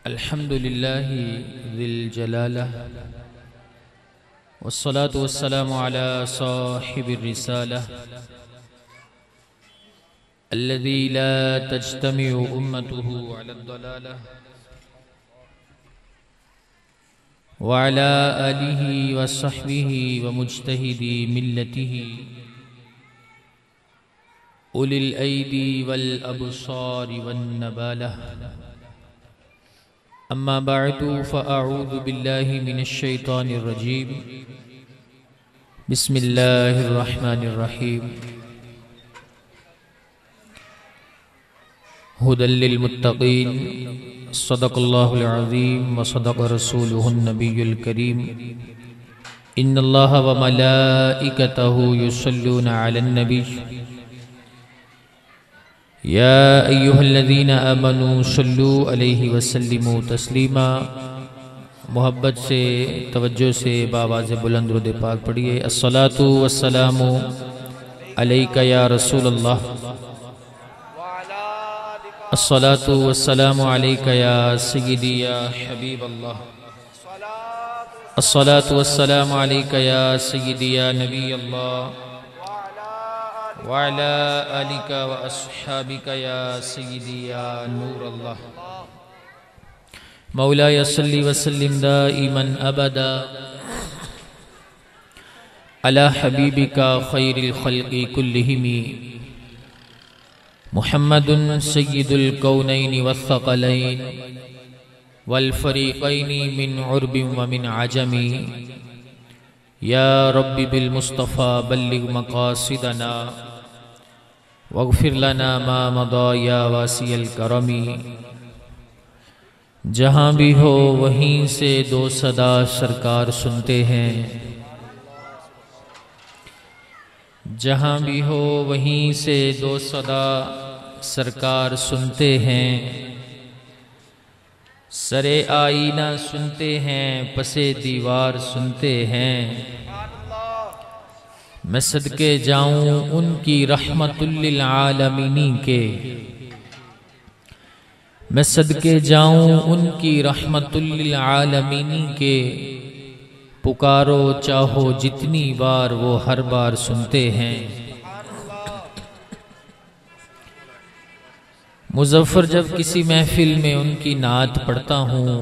अल्हम्दुलिल्लाहि ज़िल जलालह वस्सलातु वस्सलामु अला साहिबिर रिसालह अल्लज़ी ला तज्तमिउ उम्मतुहु अला ज़लालह व अला आलिहि व सहबिहि व मुज्तहिदी मिल्लतिहि उलिल ऐदी वल अब्सारि वन नबालह। अम्मा बअदु फ़अऊज़ु बिल्लाहि मिनश शैतानिर रजीम। बिस्मिल्लाहिर रहमानिर रहीम। हुदल लिल मुत्तक़ीन। सदक़ल्लाहुल अज़ीम व सदक़ रसूलुहुन नबियुल करीम। इन्नल्लाहा व मलाइकतहु युसल्लूना अलन नबी या अय्युहल्लज़ीना आमनू सल्लू अलैहि वसल्लिमू तस्लीमा। मोहब्बत से तवज्जो से बावाज़ बुलंद दुरूद पाक पढ़िए। अस्सलातु वस्सलामु अलैका या रसूलल्लाह। अस्सलातु वस्सलामु अलैका या सय्यदी या हबीबल्लाह। अस्सलातु वस्सलामु अलैका या सय्यदी या नबीयल्लाह व अला आलिका व अस्हाबिका या सय्यदी या नूरल्लाह। मौलाया सल्लि व सल्लिम दाइमन अबदा अला हबीबिका खैरिल खल्क़ि कुल्लिहिम मुहम्मदुन सय्यिदुल कौनैनि वस्सक़लैन वल फ़रीक़ैनि मिन उर्बिन व मिन अजमी। या रब्बि बिल मुस्तफ़ा बल्लिग मक़ासिदना वग़फ़िर लना मा मदा या वासियल करमी। जहाँ भी हो वहीं से दो सदा सरकार सुनते हैं। जहाँ भी हो वहीं से दो सदा सरकार सुनते हैं। सरे आईना सुनते हैं, पसे दीवार सुनते हैं। मैं सदके जाऊं उनकी रहमतुल लिल आलमीन के। मैं सदके जाऊं उनकी रहमतुल लिल आलमीन के। पुकारो चाहो जितनी बार वो हर बार सुनते हैं। मुज़फ़्फ़र जब किसी महफिल में उनकी नात पढ़ता हूँ,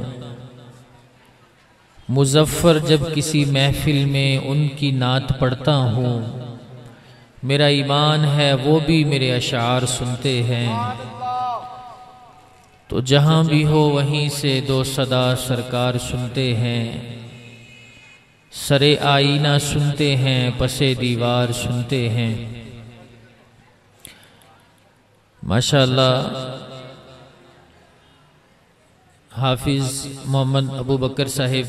मुज़फ़्फ़र जब किसी महफिल में उनकी नात पढ़ता हूँ, मेरा ईमान है वो भी मेरे अशार सुनते हैं। तो जहाँ भी हो वहीं से दो सदा सरकार सुनते हैं। सरे आईना सुनते हैं, पसे दीवार सुनते हैं। माशाअल्लाह हाफिज मोहम्मद अबू बकर साहिब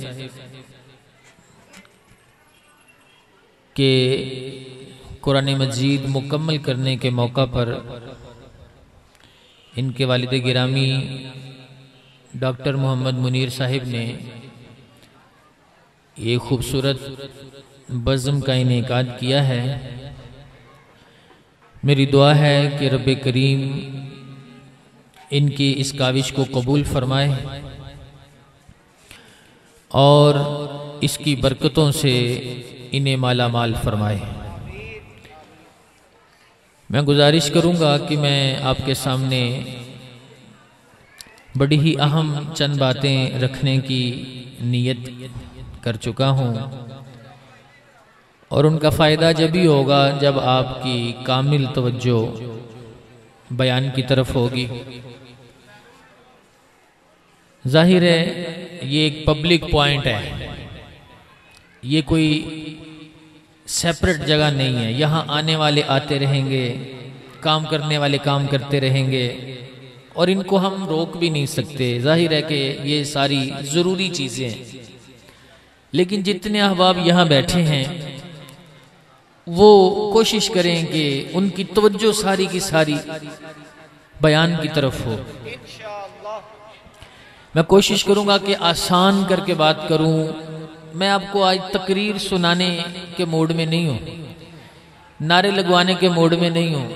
के कुरान मजीद मुकम्मल करने के मौका पर इनके वालिद गिरामी डॉक्टर मोहम्मद मुनीर साहिब ने ये खूबसूरत बज़्म का इनेकाद किया है। मेरी दुआ है कि रब्बे करीम इनकी इस काविश को कबूल फरमाए और इसकी बरकतों से इन्हें माला माल फरमाए। मैं गुजारिश करूंगा कि मैं आपके सामने बड़ी ही अहम चंद बातें रखने की नीयत कर चुका हूं और उनका फ़ायदा जब ही होगा जब आपकी कामिल तवज्जो बयान की तरफ होगी। जाहिर है ये एक पब्लिक पॉइंट है, ये कोई सेपरेट जगह नहीं है। यहाँ आने वाले आते रहेंगे, काम करने वाले काम करते रहेंगे और इनको हम रोक भी नहीं सकते। जाहिर है कि ये सारी ज़रूरी चीज़ें हैं, लेकिन जितने अहबाब यहाँ बैठे हैं वो कोशिश करें कि उनकी तवज्जो सारी की सारी बयान की तरफ हो। मैं कोशिश करूंगा कि आसान करके बात करूं। मैं आपको आज तकरीर सुनाने के मूड में नहीं हूं, नारे लगवाने के मूड में नहीं हूं।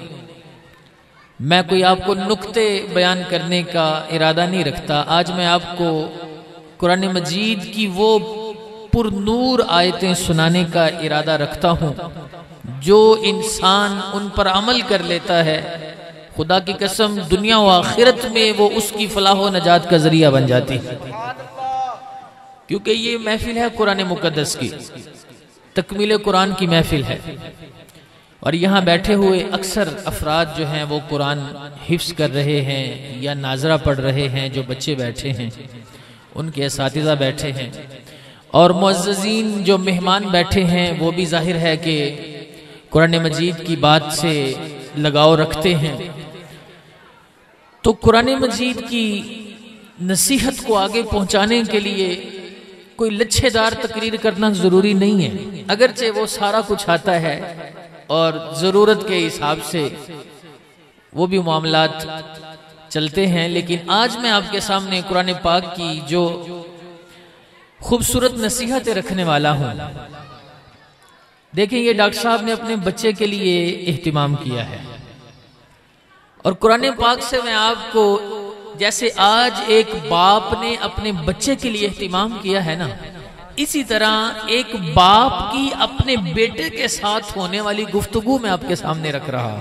मैं कोई आपको नुक्ते बयान करने का इरादा नहीं रखता। आज मैं आपको कुरान मजीद की वो पुरनूर आयतें सुनाने का इरादा रखता हूँ जो इंसान उन पर अमल कर लेता है, खुदा की कसम दुनिया व आखिरत में वो उसकी फलाह व नजात का जरिया बन जाती है। क्योंकि ये महफिल है कुरान मुकद्दस की, तकमील कुरान की महफिल है, और यहाँ बैठे हुए अक्सर अफराद जो हैं वो कुरान हिफ्स कर रहे हैं या नाजरा पढ़ रहे हैं। जो बच्चे बैठे हैं, उनके असातिज़ा बैठे हैं, और मुअज़्ज़ज़ीन जो मेहमान बैठे हैं वो भी जाहिर है कि कुरान मजीद की बात से लगाव रखते हैं। तो कुरान मजीद की नसीहत को आगे पहुंचाने के लिए कोई लच्छेदार तकरीर करना ज़रूरी नहीं है, अगरचे वो सारा कुछ आता है और ज़रूरत के हिसाब से वो भी मामलात चलते हैं। लेकिन आज मैं आपके सामने कुरान पाक की जो खूबसूरत नसीहतें रखने वाला हूँ। देखें, ये डॉक्टर साहब ने अपने बच्चे के लिए एहतिमाम किया है, और कुरान पाक से मैं आपको, जैसे आज एक बाप ने अपने बच्चे के लिए एहतिमाम किया है ना, इसी तरह एक बाप की अपने बेटे के साथ होने वाली गुफ्तगू मैं आपके सामने रख रहा।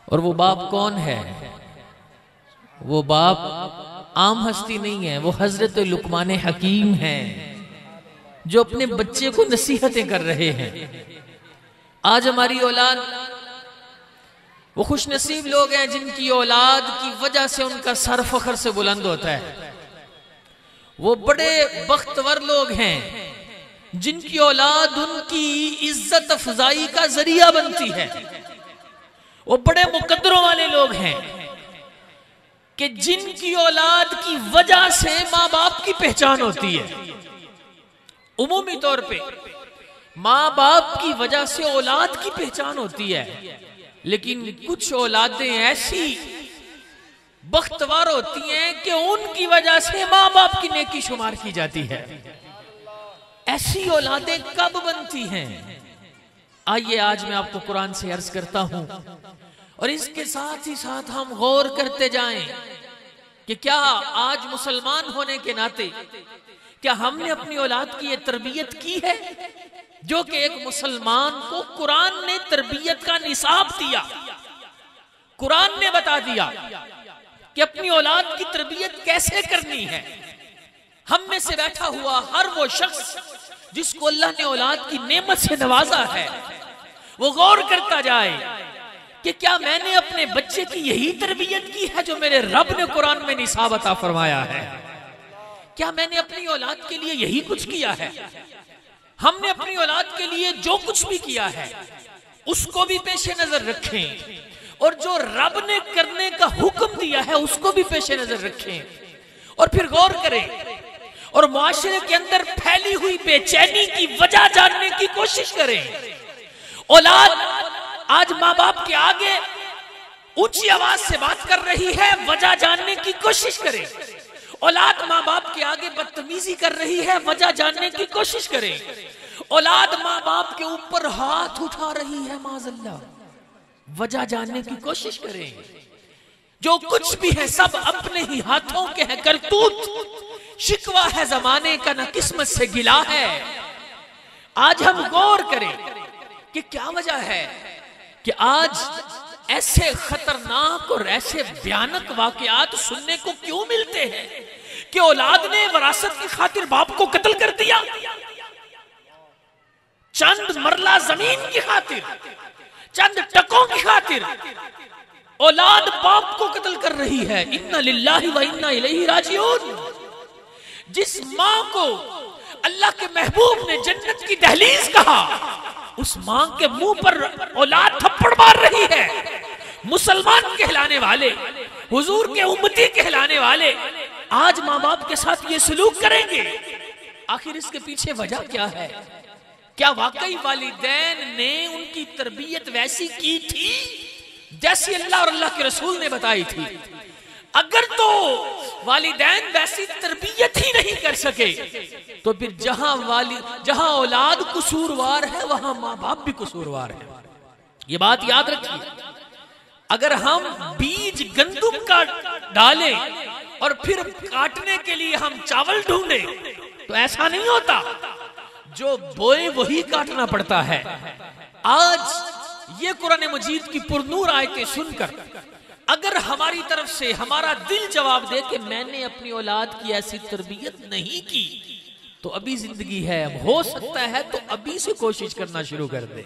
और वो बाप कौन है? वो बाप आम हस्ती नहीं है, वो हजरत लुकमान हकीम है, जो अपने बच्चे को नसीहतें कर रहे हैं। आज हमारी औलाद, वो खुश नसीब लोग हैं जिनकी औलाद की वजह से उनका सर फख्र से बुलंद होता है। वो बड़े बख्तवर लोग हैं जिनकी औलाद उनकी इज्जत अफजाई का जरिया बनती है। वो बड़े मुकद्दरों वाले लोग हैं कि जिनकी औलाद की वजह से माँ बाप की पहचान होती है। उमूमी तौर पे माँ बाप की वजह से औलाद की पहचान होती है, लेकिन कुछ औलादें ऐसी बख्तवार होती हैं कि उनकी वजह से माँ बाप की नेकी शुमार की जाती है। ऐसी औलादें कब बनती हैं? आइए आज मैं आपको कुरान से अर्ज करता हूं, और इसके साथ ही साथ हम गौर करते जाएं कि क्या आज मुसलमान होने के नाते क्या हमने अपनी औलाद की ये तरबियत की है जो कि एक मुसलमान को कुरान ने तरबियत का निसाब दिया। कुरान ने बता दिया कि अपनी औलाद की तरबियत कैसे करनी है। हम में से बैठा हुआ हर वो शख्स जिसको अल्लाह ने औलाद की नेमत से नवाजा है, वो गौर करता जाए कि क्या मैंने अपने बच्चे की यही तरबियत की है जो मेरे रब ने कुरान में निसाब अता फरमाया है। क्या मैंने अपनी औलाद के लिए यही कुछ किया है? हमने अपनी औलाद के लिए जो कुछ भी किया है उसको भी पेशे नजर रखें, और जो रब ने करने का हुक्म दिया है उसको भी पेशे नजर रखें, और फिर गौर करें और मुआशरे के अंदर फैली हुई बेचैनी की वजह जानने की कोशिश करें। औलाद आज माँ बाप के आगे ऊंची आवाज से बात कर रही है, वजह जानने की कोशिश करें। औलाद माँ बाप के आगे बदतमीजी कर रही है, वजह जानने की कोशिश करें। औलाद माँ बाप के ऊपर हाथ उठा रही है, माज़अल्लाह, वजह जानने की कोशिश करें। जो कुछ भी है सब अपने ही हाथों के है करतूत। शिकवा है जमाने का, ना किस्मत से गिला है। आज हम गौर करें कि क्या वजह है कि आज ऐसे खतरनाक और ऐसे भयानक वाकयात सुनने को क्यों मिलते हैं कि औलाद ने वरासत की खातिर बाप को कत्ल कर दिया, चंद मरला जमीन की खातिर, चंद टकों की खातिर औलाद बाप को कत्ल कर रही है। इन्ना लिल्लाहि व इन्ना इलैहि राजिऊन। जिस मां को अल्लाह के महबूब ने जन्नत की दहलीज कहा, उस मां के मुंह पर औलाद थप्पड़ मार रही है। मुसलमान कहलाने वाले, हुजूर के उम्मती कहलाने वाले आज माँ बाप के साथ ये सलूक करेंगे। आखिर इसके पीछे वजह क्या है? क्या वाकई वालिदैन ने उनकी तरबियत वैसी की थी जैसी अल्लाह और अल्लाह के रसूल ने बताई थी? अगर तो वालिदैन वैसी तरबियत ही नहीं कर सके तो फिर जहां औलाद कसूरवार है वहां माँ बाप भी कसूरवार है। ये बात याद रखिए। अगर हम बीज गंदुम का डालें और फिर काटने के लिए हम चावल ढूंढे तो ऐसा नहीं होता। जो बोए वही काटना पड़ता है। आज ये कुरान मजीद की पुरनूर आयतें सुनकर अगर हमारी तरफ से हमारा दिल जवाब दे कि मैंने अपनी औलाद की ऐसी तरबियत नहीं की, तो अभी जिंदगी है, हो सकता है तो अभी से कोशिश करना शुरू कर दे,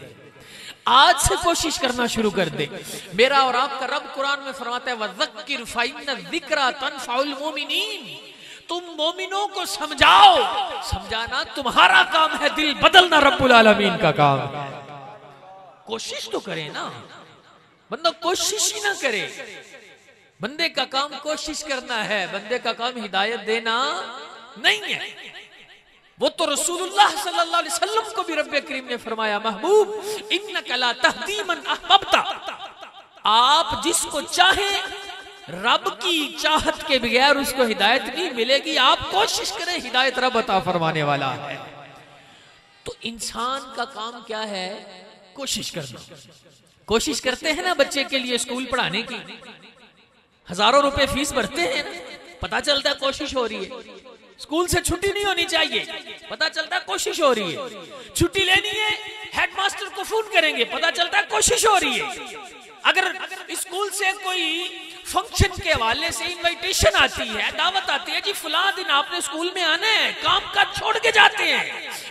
आज से कोशिश करना शुरू कर दे। मेरा और आपका रब कुरान में फरमाता है वज़क्किर फ़इन्न ज़िक्रा तनफ़उल मुमिनीन, तुम मोमिनों को समझाओ। समझाना तुम्हारा काम है, दिल बदलना रब्बुल आलमीन का काम है। कोशिश तो करे ना, बंदा कोशिश ही ना करे। बंदे का काम कोशिश करना है, बंदे का काम हिदायत देना नहीं है। वो तो रसूलुल्लाह सल्लल्लाहु अलैहि वसल्लम को भी रब्बे करीम ने फरमाया महबूब इन्नका ला तहदी मन अहबब्ता, आप जिसको चाहे रब की चाहत के बगैर उसको हिदायत नहीं मिलेगी। आप कोशिश करें, हिदायत रब अता फरमाने वाला है। तो इंसान का काम क्या है? कोशिश करना। कोशिश करते हैं ना बच्चे के लिए स्कूल पढ़ाने की, हजारों रुपए फीस भरते हैं, पता चलता है कोशिश हो रही है। स्कूल से छुट्टी नहीं होनी चाहिए, पता चलता है कोशिश हो रही है। छुट्टी लेनी है, हेडमास्टर को फोन करेंगे, पता चलता है कोशिश हो रही है। अगर स्कूल से कोई फंक्शन के हवाले से इनविटेशन आती है, दावत आती है, जी फलां दिन आपने स्कूल में आना है, काम काज छोड़ के जाते हैं,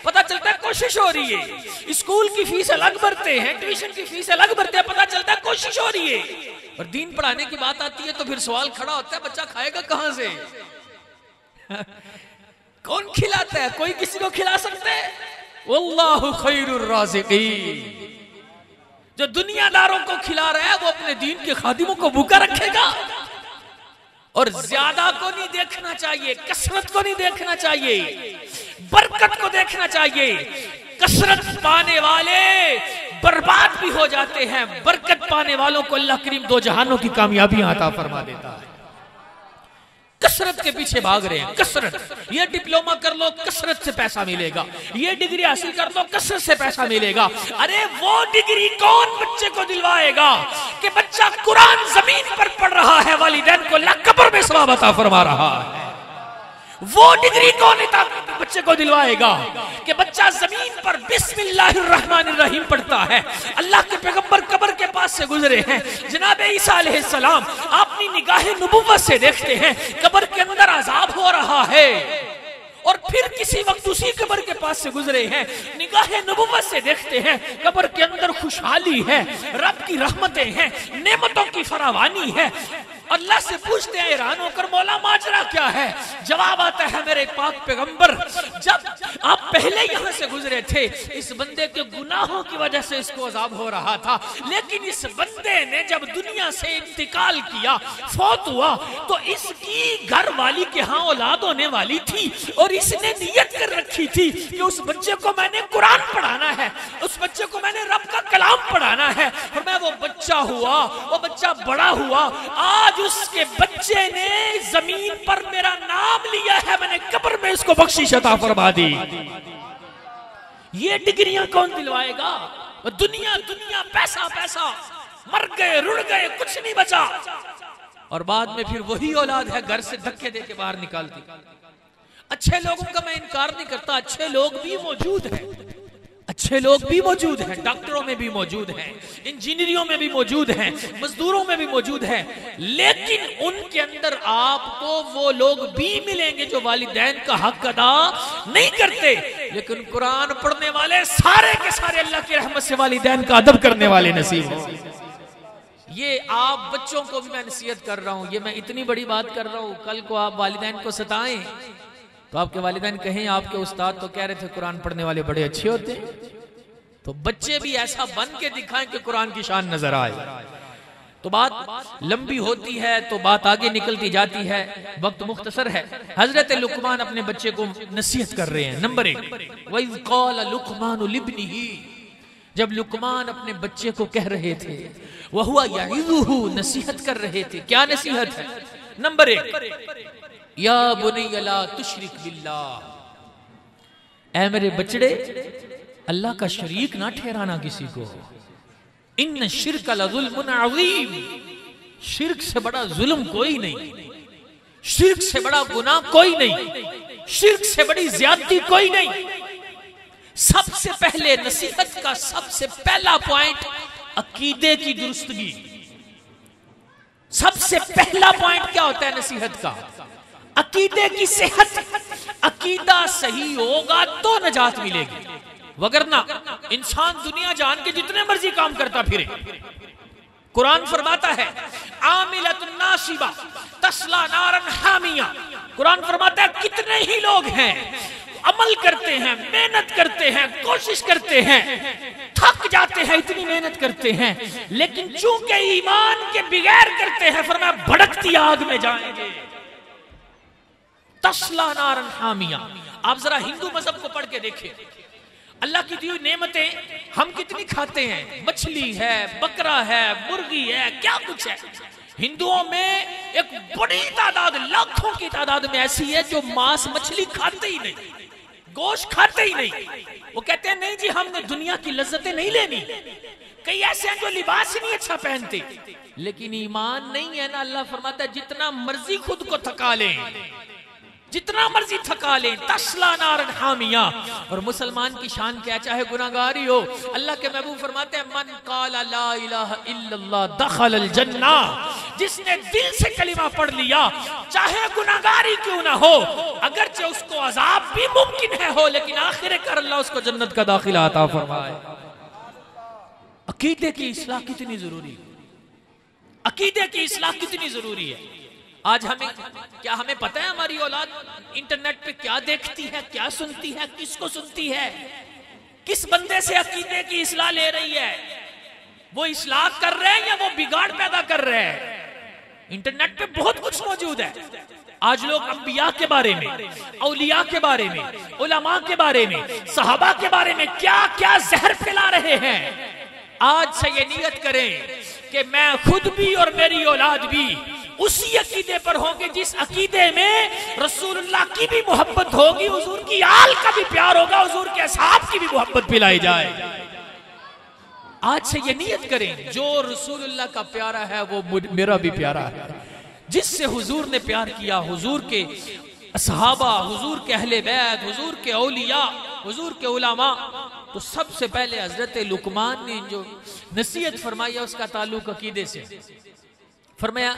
पता चलता है कोशिश हो रही है। स्कूल की फीस अलग भरते हैं, ट्यूशन की फीस अलग भरते हैं, पता चलता है कोशिश हो रही है। और दीन पढ़ाने की बात आती है तो फिर सवाल खड़ा होता है, बच्चा खाएगा कहां से? कौन खिलाता है? कोई किसी को खिला सकता है? वल्लाहु खैरुर राज़िकीन। जो दुनियादारों को खिला रहा है वो अपने दीन के खादिमों को भूखा रखेगा। और ज्यादा को नहीं देखना चाहिए, कसरत को नहीं देखना चाहिए, बरकत को देखना चाहिए। कसरत पाने वाले बर्बाद भी हो जाते हैं, बरकत पाने वालों को अल्लाह करीम दो जहानों की कामयाबियां अता फरमा देता है। कसरत के पीछे भाग रहे हैं, कसरत। ये डिप्लोमा कर लो, कसरत से पैसा मिलेगा। ये डिग्री हासिल कर लो, कसरत से पैसा मिलेगा। अरे वो डिग्री कौन बच्चे को दिलवाएगा कि बच्चा कुरान जमीन पर पढ़ रहा है, वालिदैन को अल्लाह कब्र में सवाब अता फरमा रहा है? वो डिग्री कौन बच्चे को दिलवाएगा कि बच्चा जमीन पर बिस्मिल्लाहिर्रहमानिर्रहीम पढ़ता है? अल्लाह के पैगंबर कब्र के पास से गुजरे हैं, जनाब ईसा अलैहिस्सलाम अपनी निगाहे नबुव्वत से देखते हैं कब्र के अंदर अजाब हो रहा है, और फिर किसी वक्त उसी कब्र के पास से गुजरे हैं, निगाहे नबुव्वत से देखते हैं कब्र के अंदर खुशहाली है, रब की रहमतें हैं, नेमतों की फरावानी है। अल्लाह से पूछते हैं हैरान होकर, मौला माजरा क्या है? जवाब आता है मेरे पाक पैगंबर, जब आप पहले यहां से गुजरे थे, इस बंदे के गुनाहों की वजह से इसको अजाब हो रहा था, लेकिन इस बंदे ने जब दुनिया से इंतकाल किया, फौत हुआ, तो इसकी घर वाली के यहाँ औलाद होने वाली थी, और इसने नियत कर रखी थी कि उस बच्चे को मैंने कुरान पढ़ाना है, उस बच्चे को मैंने रब का कलाम पढ़ाना है। और मैं वो बच्चा हुआ, वो बच्चा बड़ा हुआ, आज उसके बच्चे ने जमीन पर मेरा नाम लिया है, मैंने कब्र में इसको बख्शिश अता फरमा दी। ये डिग्रियां कौन दिलवाएगा? दुनिया दुनिया, पैसा पैसा, मर गए, रुड़ गए, कुछ नहीं बचा। और बाद में फिर वही औलाद है घर से धक्के देके बाहर निकालती। अच्छे लोगों का मैं इनकार नहीं करता, अच्छे लोग भी मौजूद हैं, अच्छे लोग भी मौजूद हैं, डॉक्टरों में भी मौजूद हैं, इंजीनियरों में भी मौजूद हैं, मजदूरों में भी मौजूद हैं, लेकिन उनके अंदर आपको वो लोग भी मिलेंगे जो वालिदैन का हक अदा नहीं करते। लेकिन कुरान पढ़ने वाले सारे के सारे अल्लाह की रहमत से वालिदैन का अदब करने वाले नसीब हो। ये आप बच्चों को भी मैं नसीहत कर रहा हूं, ये मैं इतनी बड़ी बात कर रहा हूं, कल को आप वालिदैन को सताएं तो आपके वालिदैन कहें आपके उस्ताद तो कह रहे थे कुरान पढ़ने वाले बड़े अच्छे होते हैं, तो बच्चे भी ऐसा बन के दिखाएं कि कुरान की शान नजर आए। तो बात लंबी होती है तो बात आगे निकलती जाती है, वक्त मुख्तसर है। हजरत लुकमान अपने बच्चे को नसीहत कर रहे हैं। नंबर 1, वइज़ क़ाल लुकमान लिब्निही, जब लुकमान अपने बच्चे को कह रहे थे, वहुवा यईज़ुहु, नसीहत कर रहे थे। क्या नसीहत है? नंबर 1, या बुनैया ला तुश्रिक बिल्लाह, ऐ मेरे बचड़े अल्लाह का शरीक ना ठहराना किसी को, इन्न शिर्क लज़ुल्मुन अज़ीम, शिर्क से बड़ा जुल्म कोई नहीं, शिर्क से बड़ा गुनाह कोई नहीं, शिर्क से बड़ी ज्यादती कोई नहीं। सबसे पहले नसीहत का सबसे पहला पॉइंट अकीदे की दुरुस्तगी। सबसे पहला पॉइंट क्या होता है नसीहत का? अकीदे की सेहत। अकीदा सही होगा तो नजात मिलेगी, वगरना इंसान दुनिया जान के जितने मर्जी काम करता फिरे। कुरान फरमाता है आमिलतुन नासिबा तस्ला नारन हामिया। कुरान फरमाता है कितने ही लोग हैं, अमल करते हैं, मेहनत करते हैं, कोशिश करते हैं, थक जाते हैं, इतनी मेहनत करते हैं, लेकिन चूंकि ईमान के बगैर करते हैं, फरमाया भड़कती आग में जाएंगे। तस्ला नारन हामिया। आप जरा हिंदू मजहब को पढ़ के देखिए, अल्लाह की दी हुई नेमतें हम कितनी खाते हैं। मछली है, बकरा है, मुर्गी है, क्या कुछ है। हिंदुओं में एक बड़ी तादाद, लाखों की तादाद में ऐसी है जो मांस मछली खाते ही नहीं, गोश्त खाते ही नहीं। वो कहते हैं नहीं जी हमने दुनिया की लज्जतें नहीं लेनी। कई ऐसे हैं जो लिबास ही नहीं अच्छा पहनते, लेकिन ईमान नहीं है ना। अल्लाह फरमाता है जितना मर्जी खुद को थका लें, जितना मर्जी थका लें, तस्ला नारन हामिया। और मुसलमान की शान क्या, चाहे गुनाहगारी हो। अल्लाह के महबूब फरमाते हैं मन काला ला इलाहा इल्लल्लाह दखलल जन्ना। जिसने दिल से कलिमा पढ़ लिया, चाहे गुनाहगारी क्यों ना हो, अगरचे उसको अजाब भी मुमकिन है हो, लेकिन आखिर कर अल्लाह उसको जन्नत का दाखिला अता फरमाए। अकीदे की इस्लाह कितनी जरूरी है, अकीदे की इस्लाह कितनी जरूरी है। आज हमें पता है हमारी औलाद इंटरनेट पे क्या देखती है, क्या सुनती है, किसको सुनती है, किस बंदे से अकीदे की इस्लाह ले रही है। वो इस्लाह कर रहे हैं या वो बिगाड़ पैदा कर रहे हैं। इंटरनेट पे बहुत कुछ मौजूद है। आज लोग अंबिया के बारे में, औलिया के बारे में, उलमा के बारे में, सहाबा के बारे में क्या क्या जहर फैला रहे हैं। आज से ये नियत करें कि मैं खुद भी और मेरी औलाद भी उसी अकीदे पर होंगे जिस अकीदे में रसूलुल्लाह की भी मोहब्बत होगी, हुजूर की आल का भी प्यार होगा, हुजूर के असहाब की भी मोहब्बत पिलाई जाए। आज से ये नियत करें जो रसूलुल्लाह का प्यारा है वो मेरा भी प्यारा है। जिससे हुजूर ने प्यार किया, हुजूर के असहाबा, हुजूर के अहले बैत, हुजूर के औलिया, हुजूर के उलमा। तो सबसे पहले हजरत लुकमान ने जो नसीहत फरमाई उसका ताल्लुक अकीदे से। फरमाया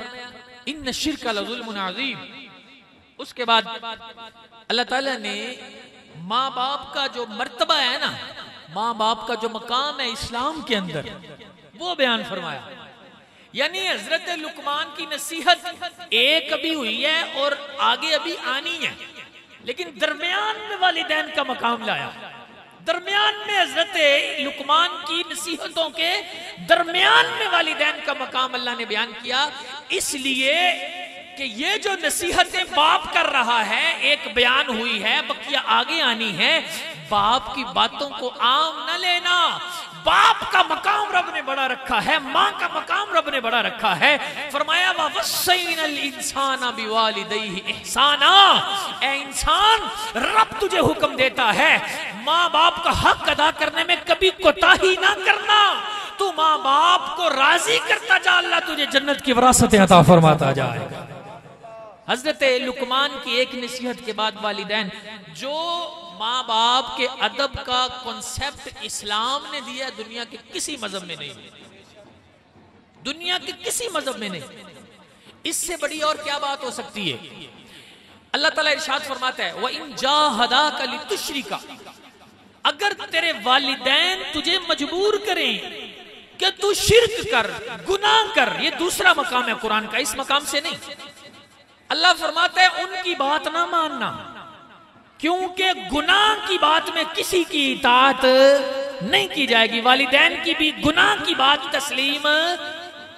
इन्न शिर्क लज़ुल्मुन अज़ीम। उसके बाद अल्लाह ताला ने माँ बाप का जो मर्तबा है ना, माँ बाप का जो मकाम है इस्लाम के अंदर, वो बयान फरमाया। यानी हजरत लुकमान की नसीहत एक अभी हुई है और आगे अभी आनी है, लेकिन दरमियान में वालिदैन का मकाम लाया। दरमियान में हजरत लुकमान की नसीहतों के दरमियान में वालिदैन का मकाम अल्लाह ने बयान किया, इसलिए कि ये जो नसीहतें बाप कर रहा है एक बयान हुई है, बकिया आगे आनी है। बाप की बातों को आम न लेना। बाप का मकाम रब ने बड़ा रखा है, माँ का मकाम रब ने बड़ा रखा है। फरमाया ववस्सैनल इंसाना बिवालिदैहि इहसाना। ए इंसान, रब तुझे हुक्म देता है माँ बाप का हक अदा करने में कभी कोताही ना करना। तू माँ बाप को राजी करता जा, अल्लाह तुझे जन्नत की विरासत अता फरमाता जाएगा। हजरत लुकमान की एक नसीहत के बाद वालिदैन, जो माँ बाप के अदब का कॉन्सेप्ट इस्लाम ने दिया दुनिया के किसी मजहब में नहीं, दुनिया के किसी मजहब में नहीं। इससे बड़ी और क्या बात हो सकती है। अल्लाह ताला इरशाद फरमाता है व इन जाहदाका लितुश्रिका। अगर तेरे वालिदैन तुझे मजबूर करें कि तू शिर्क कर, गुनाह कर, ये दूसरा मकाम है कुरान का, इस मकाम से नहीं। अल्लाह फरमाता है उनकी बात ना मानना, क्योंकि गुनाह की बात में किसी की इताअत नहीं की जाएगी। वालिदैन की भी गुनाह की बात तस्लीम,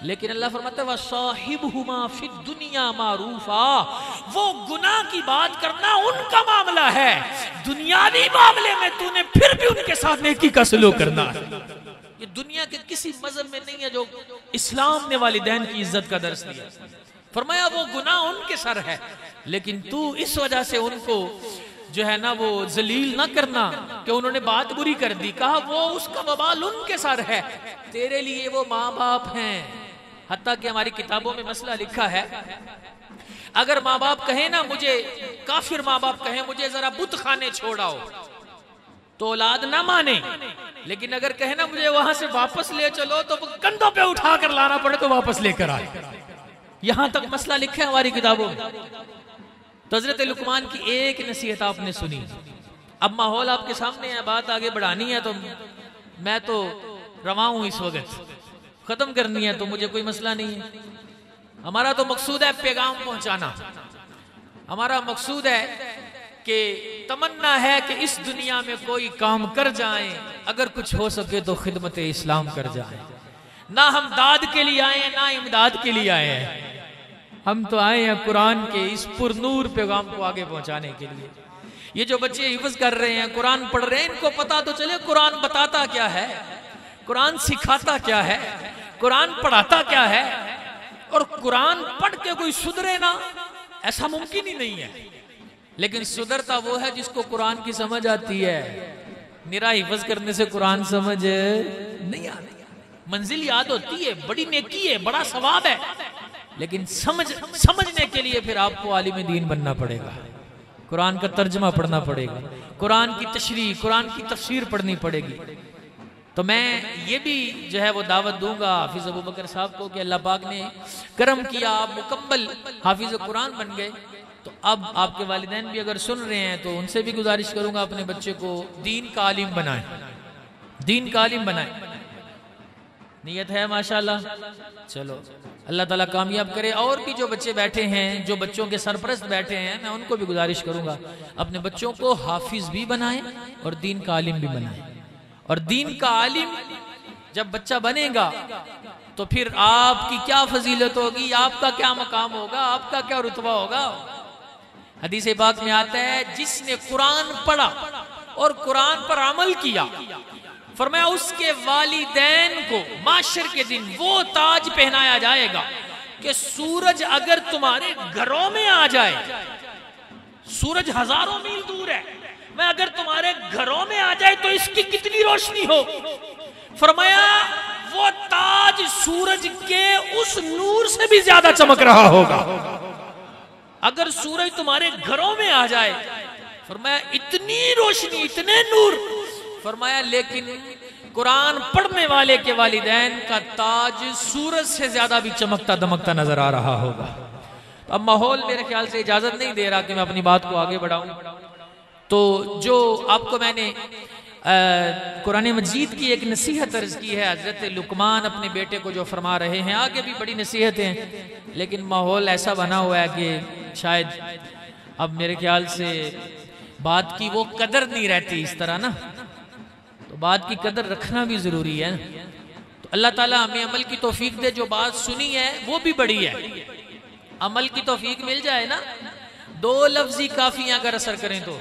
लेकिन अल्लाह फरमाता है वसाहिबहुमा फिद दुनिया मारूफा। वो गुनाह की बात करना उनका मामला है, दुनियावी मामले में तूने फिर भी उनके साथ नेकी का सलूक करना है। ये दुनिया के किसी मजहब में नहीं है जो इस्लाम ने वालिदैन की इज्जत का दर्स दिया। फरमाया वो गुनाह उनके सर है, लेकिन तू इस वजह से उनको जो है ना वो जलील ना करना कि उन्होंने बात बुरी कर दी। कहा वो उसका वबाल उनके सर है, तेरे लिए वो माँ बाप हैं। हत्ता कि हमारी किताबों में मसला लिखा है, अगर माँ बाप कहें ना मुझे, काफिर माँ बाप कहें मुझे जरा बुत खाने छोड़ाओ, तो औलाद ना माने। लेकिन अगर कहे ना मुझे वहां से वापस ले चलो, तो कंधों पे उठा कर लाना पड़े तो वापस लेकर आए। यहां तक मसला लिखा है हमारी किताबों में। तो हजरत लुकमान की एक नसीहत आपने सुनी। अब माहौल आपके सामने है, बात आगे बढ़ानी है, तो मैं तो रवा हूं इस वक्त, खत्म करनी है तो मुझे कोई मसला नहीं है। हमारा तो मकसूद है पैगाम पहुंचाना। हमारा मकसूद है कि तमन्ना है कि इस दुनिया में कोई काम कर जाए, अगर कुछ हो सके तो खिदमत इस्लाम कर जाए। ना हम दाद के लिए आए हैं, ना इमदाद के लिए आए हैं। हम तो आए हैं कुरान के इस पुरनूर पैगाम को आगे पहुंचाने के लिए। ये जो बच्चे हिफ्ज कर रहे हैं, कुरान पढ़ रहे हैं, इनको पता तो चले कुरान बताता क्या है, कुरान सिखाता क्या है, कुरान पढ़ाता क्या है। और कुरान पढ़ के कोई सुधरे ना, ऐसा मुमकिन ही नहीं है। लेकिन सुधरता वो है जिसको कुरान की समझ आती है। निरा हिफ्ज करने से कुरान समझ नहीं आती। मंजिल याद होती है, बड़ी नेकी है, बड़ा सवाब है, लेकिन समझने के लिए फिर आपको आलिम दीन बनना पड़ेगा। कुरान का तर्जमा पढ़ना पड़ेगा, कुरान की तशरीह, कुरान की तफसीर पढ़नी पड़ेगी। तो मैं ये भी जो है वो दावत दूंगा हाफिज अबू बकर साहब को कि अल्लाह पाक ने करम किया, आप मुकम्मल हाफिज कुरान बन गए। तो अब आपके वालिदैन भी अगर सुन रहे हैं तो उनसे भी गुजारिश करूंगा अपने बच्चे को दीन का आलिम बनाएं, दीन का आलिम बनाएं। नियत है माशाल्लाह। चलो अल्लाह ताला कामयाब करे। और भी जो बच्चे बैठे हैं, जो बच्चों के सरपरस्त बैठे हैं, मैं उनको भी गुजारिश करूंगा अपने बच्चों को हाफिज भी बनाएं और दीन का आलिम भी बनाएं। और दीन का आलिम जब बच्चा बनेगा तो फिर आपकी क्या फजीलत होगी, आपका क्या मकाम होगा, आपका क्या रुतबा होगा। हदीस पाक में आता है जिसने कुरान पढ़ा और कुरान पर अमल किया, फरमाया उसके वालिदैन को माशर के दिन वो ताज पहनाया जाएगा कि सूरज अगर तुम्हारे घरों में आ जाए, सूरज हजारों मील दूर है, मैं अगर तुम्हारे घरों में आ जाए तो इसकी कितनी रोशनी हो। फरमाया वो ताज सूरज के उस नूर से भी ज्यादा चमक रहा होगा। अगर सूरज तुम्हारे घरों में आ जाए, फरमाया इतनी रोशनी, इतने नूर। फरमाया लेकिन कुरान पढ़ने वाले के वालिदैन का ताज सूरज से ज्यादा भी चमकता दमकता नजर आ रहा होगा। अब माहौल मेरे ख्याल से इजाजत नहीं दे रहा कि मैं अपनी बात को आगे बढ़ाऊं। तो जो आपको मैंने कुरान मजीद की एक नसीहत अर्ज की है, हजरत लुकमान अपने बेटे को जो फरमा रहे हैं, आगे भी बड़ी नसीहतें हैं, लेकिन माहौल ऐसा बना हुआ है कि शायद अब मेरे ख्याल से बात की वो कदर नहीं रहती इस तरह ना। तो बात की कदर रखना भी जरूरी है। तो अल्लाह ताला हमें अमल की तौफीक दे। जो बात सुनी है वो भी बड़ी है, अमल की तौफीक मिल जाए ना। दो लफ्जी काफी अगर असर करें तो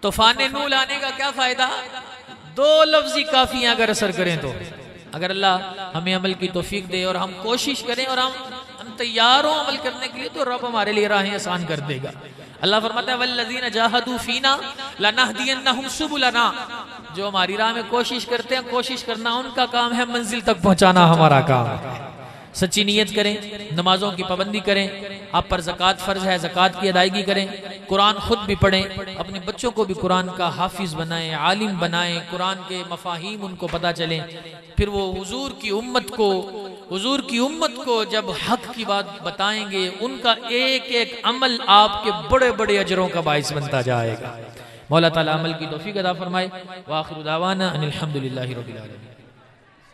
तूफान नूल आने का क्या फायदा, दो लफ्जी काफी अगर असर करें तो। अगर अल्लाह हमें अमल की तौफीक दे और हम कोशिश करें और हम तैयार हो अमल करने के लिए, तो रब हमारे लिए राहें आसान कर देगा। अल्लाह फरमाता है वल्लज़ीना जाहदू फीना लनहदियन्नहुम सुबुलना। जो हमारी राह में कोशिश करते हैं, कोशिश करना उनका काम है, मंजिल तक पहुंचाना हमारा काम है। सच्ची नीयत करें, नमाजों की पाबंदी करें, आप पर ज़कात फर्ज है, ज़कात की अदायगी करें, कुरान खुद भी पढ़ें, अपने बच्चों को भी कुरान का हाफिज बनाएं, आलिम बनाएं, कुरान के मफाहीम उनको पता चलें। फिर वो हुजूर की उम्मत को जब हक की बात बताएंगे, उनका एक एक अमल आपके बड़े बड़े अजरों का बाइस बनता जाएगा। मौला ताला अमल की तौफीक अता फरमाए। व आखिरु दावाना अनिल हम्दुलिल्लाहि रब्बिल आलमीन।